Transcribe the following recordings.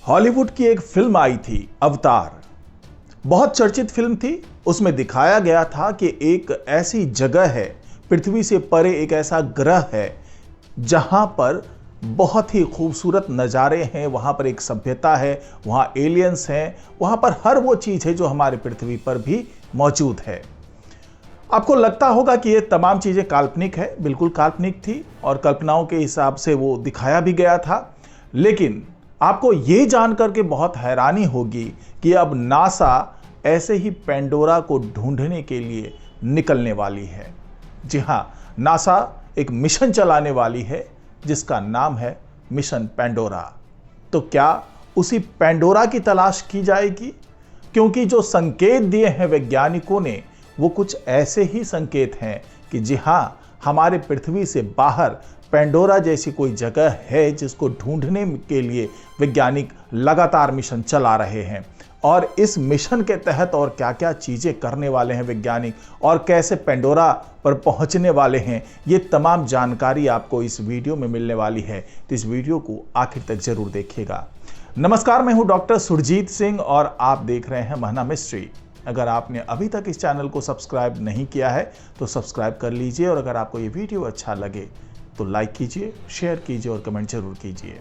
Hollywood की एक film आई थी अवतार। बहुत चर्चित फिल्म थी। उसमें दिखाया गया था कि एक ऐसी जगह है, पृथ्वी से परे एक ऐसा ग्रह है जहां पर बहुत ही खूबसूरत नज़ारे हैं, वहां पर एक सभ्यता है, वहां एलियंस हैं, वहां पर हर वो चीज़ है जो हमारे पृथ्वी पर भी मौजूद है। आपको लगता होगा कि ये तमाम चीज़ें काल्पनिक है, बिल्कुल काल्पनिक थी और कल्पनाओं के हिसाब से वो दिखाया भी गया था। लेकिन आपको ये जानकर के बहुत हैरानी होगी कि अब नासा ऐसे ही पेंडोरा को ढूंढने के लिए निकलने वाली है। जी हां, नासा एक मिशन चलाने वाली है जिसका नाम है मिशन पेंडोरा। तो क्या उसी पेंडोरा की तलाश की जाएगी? क्योंकि जो संकेत दिए हैं वैज्ञानिकों ने वो कुछ ऐसे ही संकेत हैं कि जी हां, हमारे पृथ्वी से बाहर पेंडोरा जैसी कोई जगह है जिसको ढूंढने के लिए वैज्ञानिक लगातार मिशन चला रहे हैं। और इस मिशन के तहत और क्या क्या चीज़ें करने वाले हैं वैज्ञानिक और कैसे पेंडोरा पर पहुंचने वाले हैं, ये तमाम जानकारी आपको इस वीडियो में मिलने वाली है। तो इस वीडियो को आखिर तक जरूर देखिएगा। नमस्कार, मैं हूं डॉक्टर सुरजीत सिंह और आप देख रहे हैं महना मिस्ट्री। अगर आपने अभी तक इस चैनल को सब्सक्राइब नहीं किया है तो सब्सक्राइब कर लीजिए और अगर आपको ये वीडियो अच्छा लगे तो लाइक कीजिए, शेयर कीजिए और कमेंट जरूर कीजिए।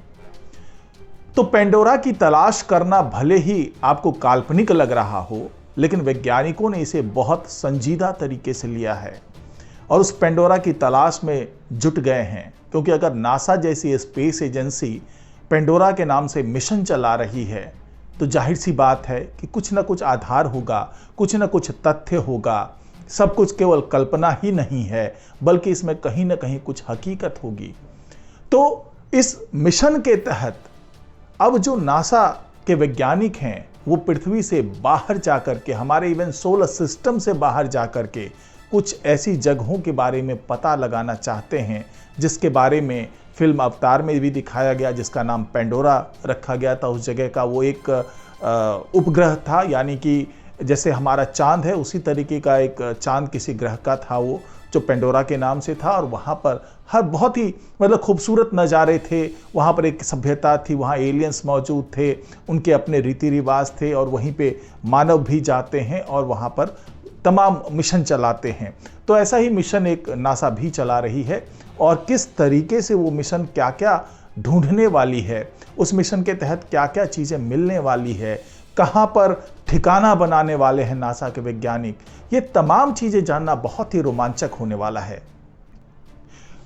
तो पेंडोरा की तलाश करना भले ही आपको काल्पनिक लग रहा हो, लेकिन वैज्ञानिकों ने इसे बहुत संजीदा तरीके से लिया है और उस पेंडोरा की तलाश में जुट गए हैं। क्योंकि अगर नासा जैसी स्पेस एजेंसी पेंडोरा के नाम से मिशन चला रही है तो जाहिर सी बात है कि कुछ ना कुछ आधार होगा, कुछ ना कुछ तथ्य होगा। सब कुछ केवल कल्पना ही नहीं है बल्कि इसमें कहीं ना कहीं कुछ हकीकत होगी। तो इस मिशन के तहत अब जो नासा के वैज्ञानिक हैं वो पृथ्वी से बाहर जाकर के, हमारे इवन सोलर सिस्टम से बाहर जाकर के कुछ ऐसी जगहों के बारे में पता लगाना चाहते हैं जिसके बारे में फिल्म अवतार में भी दिखाया गया, जिसका नाम पेंडोरा रखा गया था। उस जगह का वो एक उपग्रह था, यानी कि जैसे हमारा चांद है उसी तरीके का एक चांद किसी ग्रह का था वो, जो पेंडोरा के नाम से था। और वहाँ पर हर बहुत ही खूबसूरत नज़ारे थे, वहाँ पर एक सभ्यता थी, वहाँ एलियंस मौजूद थे, उनके अपने रीति रिवाज थे और वहीं पे मानव भी जाते हैं और वहाँ पर तमाम मिशन चलाते हैं। तो ऐसा ही मिशन एक नासा भी चला रही है और किस तरीके से वो मिशन क्या क्या ढूंढने वाली है, उस मिशन के तहत क्या क्या चीज़ें मिलने वाली है, कहाँ पर ठिकाना बनाने वाले हैं नासा के वैज्ञानिक, ये तमाम चीज़ें जानना बहुत ही रोमांचक होने वाला है।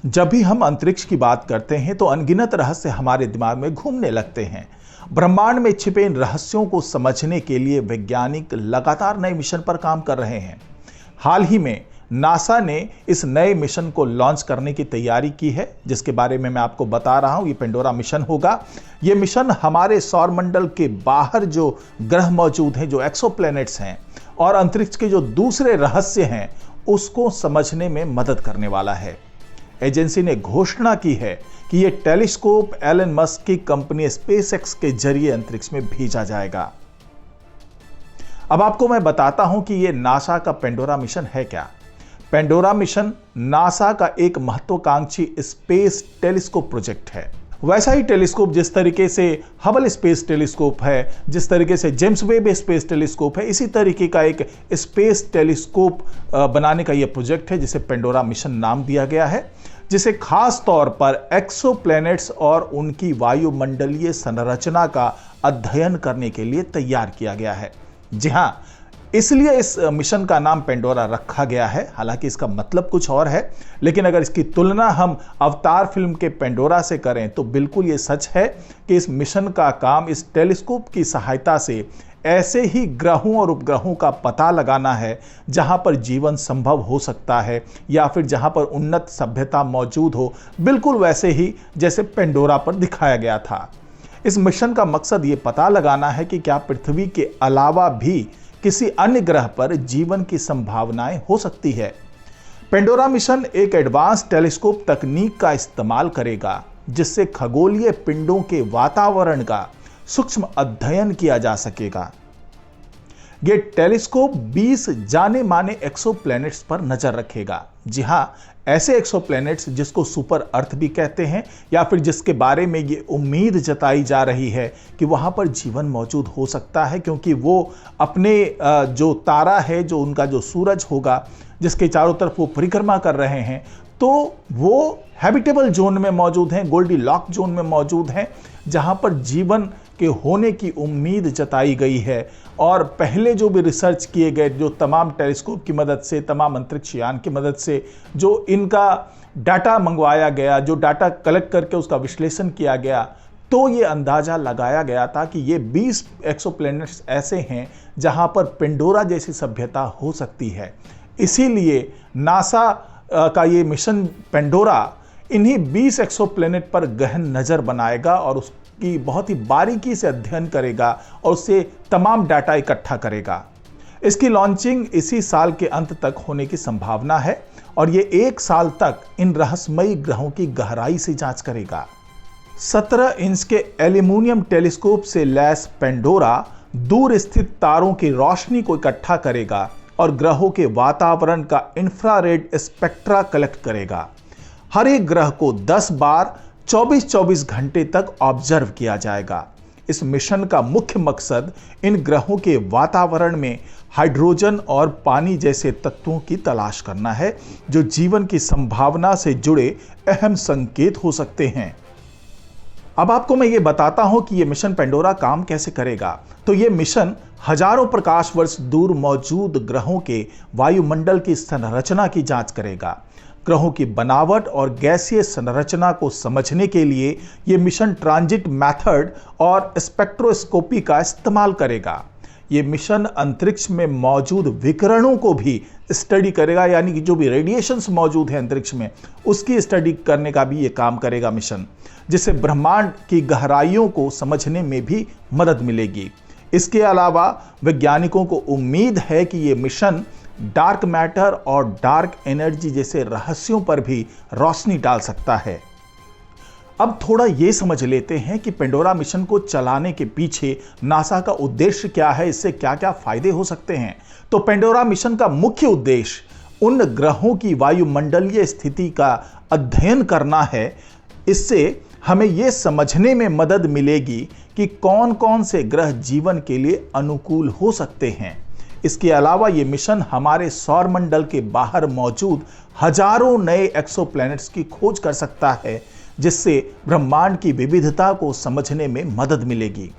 जब भी हम अंतरिक्ष की बात करते हैं तो अनगिनत रहस्य हमारे दिमाग में घूमने लगते हैं। ब्रह्मांड में छिपे इन रहस्यों को समझने के लिए वैज्ञानिक लगातार नए मिशन पर काम कर रहे हैं। हाल ही में नासा ने इस नए मिशन को लॉन्च करने की तैयारी की है, जिसके बारे में मैं आपको बता रहा हूं। ये पेंडोरा मिशन होगा। ये मिशन हमारे सौरमंडल के बाहर जो ग्रह मौजूद हैं, जो एक्सोप्लैनेट्स हैं और अंतरिक्ष के जो दूसरे रहस्य हैं, उसको समझने में मदद करने वाला है। एजेंसी ने घोषणा की है कि यह टेलीस्कोप एलन मस्क की कंपनी स्पेसएक्स के जरिए अंतरिक्ष में भेजा जाएगा। अब आपको मैं बताता हूं कि यह नासा का पेंडोरा मिशन है क्या। पेंडोरा मिशन नासा का एक महत्वाकांक्षी स्पेस टेलीस्कोप प्रोजेक्ट है। वैसा ही टेलीस्कोप जिस तरीके से हबल स्पेस टेलीस्कोप है, जिस तरीके से जेम्स वेब स्पेस टेलीस्कोप है, इसी तरीके का एक स्पेस टेलीस्कोप बनाने का यह प्रोजेक्ट है जिसे पेंडोरा मिशन नाम दिया गया है, जिसे खास तौर पर एक्सोप्लैनेट्स और उनकी वायुमंडलीय संरचना का अध्ययन करने के लिए तैयार किया गया है। जी हां, इसलिए इस मिशन का नाम पेंडोरा रखा गया है। हालांकि इसका मतलब कुछ और है, लेकिन अगर इसकी तुलना हम अवतार फिल्म के पेंडोरा से करें तो बिल्कुल ये सच है कि इस मिशन का काम इस टेलीस्कोप की सहायता से ऐसे ही ग्रहों और उपग्रहों का पता लगाना है जहां पर जीवन संभव हो सकता है या फिर जहां पर उन्नत सभ्यता मौजूद हो, बिल्कुल वैसे ही जैसे पेंडोरा पर दिखाया गया था। इस मिशन का मकसद ये पता लगाना है कि क्या पृथ्वी के अलावा भी किसी अन्य ग्रह पर जीवन की संभावनाएं हो सकती है। पेंडोरा मिशन एक एडवांस टेलीस्कोप तकनीक का इस्तेमाल करेगा जिससे खगोलीय पिंडों के वातावरण का सूक्ष्म अध्ययन किया जा सकेगा। ये टेलीस्कोप 20 जाने माने एक्सोप्लैनेट्स पर नजर रखेगा। जी हां, ऐसे एक्सोप्लैनेट्स जिसको सुपर अर्थ भी कहते हैं, या फिर जिसके बारे में ये उम्मीद जताई जा रही है कि वहां पर जीवन मौजूद हो सकता है, क्योंकि वो अपने जो तारा है, जो उनका जो सूरज होगा, जिसके चारों तरफ वो परिक्रमा कर रहे हैं, तो वो हैबिटेबल जोन में मौजूद हैं, गोल्डीलॉक जोन में मौजूद हैं, जहां पर जीवन के होने की उम्मीद जताई गई है। और पहले जो भी रिसर्च किए गए, जो तमाम टेलीस्कोप की मदद से, तमाम अंतरिक्ष यान की मदद से जो इनका डाटा मंगवाया गया, जो डाटा कलेक्ट करके उसका विश्लेषण किया गया, तो ये अंदाजा लगाया गया था कि ये 20 एक्सोप्लैनेट्स ऐसे हैं जहां पर पेंडोरा जैसी सभ्यता हो सकती है। इसीलिए नासा का ये मिशन पेंडोरा इन्हीं 20 एक्सोप्लैनेट पर गहन नजर बनाएगा और उसकी बहुत ही बारीकी से अध्ययन करेगा और उससे तमाम डाटा इकट्ठा करेगा। इसकी लॉन्चिंग इसी साल के अंत तक होने की संभावना है और ये 1 साल तक इन रहस्यमयी ग्रहों की गहराई से जांच करेगा। 17 इंच के एल्यूमिनियम टेलीस्कोप से लैस पेंडोरा दूर स्थित तारों की रोशनी को इकट्ठा करेगा और ग्रहों के वातावरण का इंफ्रारेड स्पेक्ट्रा कलेक्ट करेगा। हर एक ग्रह को 10 बार 24-24 घंटे तक ऑब्जर्व किया जाएगा। इस मिशन का मुख्य मकसद इन ग्रहों के वातावरण में हाइड्रोजन और पानी जैसे तत्वों की तलाश करना है, जो जीवन की संभावना से जुड़े अहम संकेत हो सकते हैं। अब आपको मैं ये बताता हूं कि ये मिशन पेंडोरा काम कैसे करेगा। तो ये मिशन हजारों प्रकाश वर्ष दूर मौजूद ग्रहों के वायुमंडल की संरचना की जांच करेगा। ग्रहों की बनावट और गैसीय संरचना को समझने के लिए यह मिशन ट्रांजिट मेथड और स्पेक्ट्रोस्कोपी का इस्तेमाल करेगा। यह मिशन अंतरिक्ष में मौजूद विकिरणों को भी स्टडी करेगा, यानी कि जो भी रेडिएशंस मौजूद है अंतरिक्ष में, उसकी स्टडी करने का भी यह काम करेगा मिशन, जिससे ब्रह्मांड की गहराइयों को समझने में भी मदद मिलेगी। इसके अलावा वैज्ञानिकों को उम्मीद है कि यह मिशन डार्क मैटर और डार्क एनर्जी जैसे रहस्यों पर भी रोशनी डाल सकता है। अब थोड़ा यह समझ लेते हैं कि पेंडोरा मिशन को चलाने के पीछे नासा का उद्देश्य क्या है, इससे क्या क्या फायदे हो सकते हैं। तो पेंडोरा मिशन का मुख्य उद्देश्य उन ग्रहों की वायुमंडलीय स्थिति का अध्ययन करना है। इससे हमें यह समझने में मदद मिलेगी कि कौन कौन से ग्रह जीवन के लिए अनुकूल हो सकते हैं। इसके अलावा यह मिशन हमारे सौर मंडल के बाहर मौजूद हजारों नए एक्सोप्लैनेट्स की खोज कर सकता है, जिससे ब्रह्मांड की विविधता को समझने में मदद मिलेगी।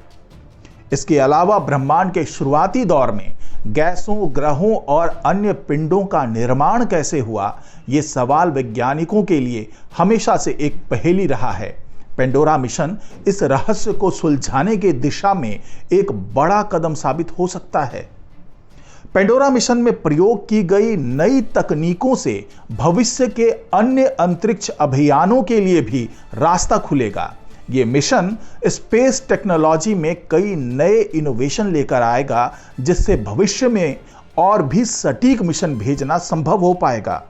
इसके अलावा ब्रह्मांड के शुरुआती दौर में गैसों, ग्रहों और अन्य पिंडों का निर्माण कैसे हुआ, यह सवाल वैज्ञानिकों के लिए हमेशा से एक पहेली रहा है। पेंडोरा मिशन इस रहस्य को सुलझाने की दिशा में एक बड़ा कदम साबित हो सकता है। पेंडोरा मिशन में प्रयोग की गई नई तकनीकों से भविष्य के अन्य अंतरिक्ष अभियानों के लिए भी रास्ता खुलेगा। यह मिशन स्पेस टेक्नोलॉजी में कई नए इनोवेशन लेकर आएगा, जिससे भविष्य में और भी सटीक मिशन भेजना संभव हो पाएगा।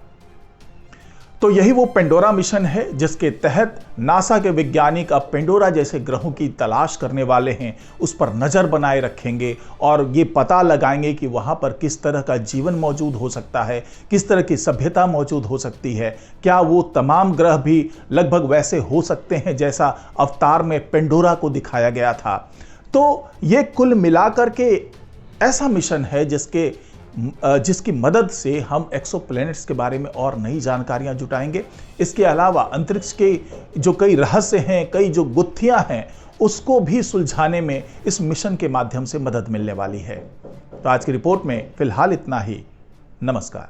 तो यही वो पेंडोरा मिशन है जिसके तहत नासा के वैज्ञानिक अब पेंडोरा जैसे ग्रहों की तलाश करने वाले हैं, उस पर नजर बनाए रखेंगे और ये पता लगाएंगे कि वहां पर किस तरह का जीवन मौजूद हो सकता है, किस तरह की सभ्यता मौजूद हो सकती है, क्या वो तमाम ग्रह भी लगभग वैसे हो सकते हैं जैसा अवतार में पेंडोरा को दिखाया गया था। तो ये कुल मिलाकर के ऐसा मिशन है जिसकी मदद से हम एक्सोप्लैनेट्स के बारे में और नई जानकारियां जुटाएंगे। इसके अलावा अंतरिक्ष के जो कई रहस्य हैं, कई जो गुत्थियां हैं, उसको भी सुलझाने में इस मिशन के माध्यम से मदद मिलने वाली है। तो आज की रिपोर्ट में फिलहाल इतना ही। नमस्कार।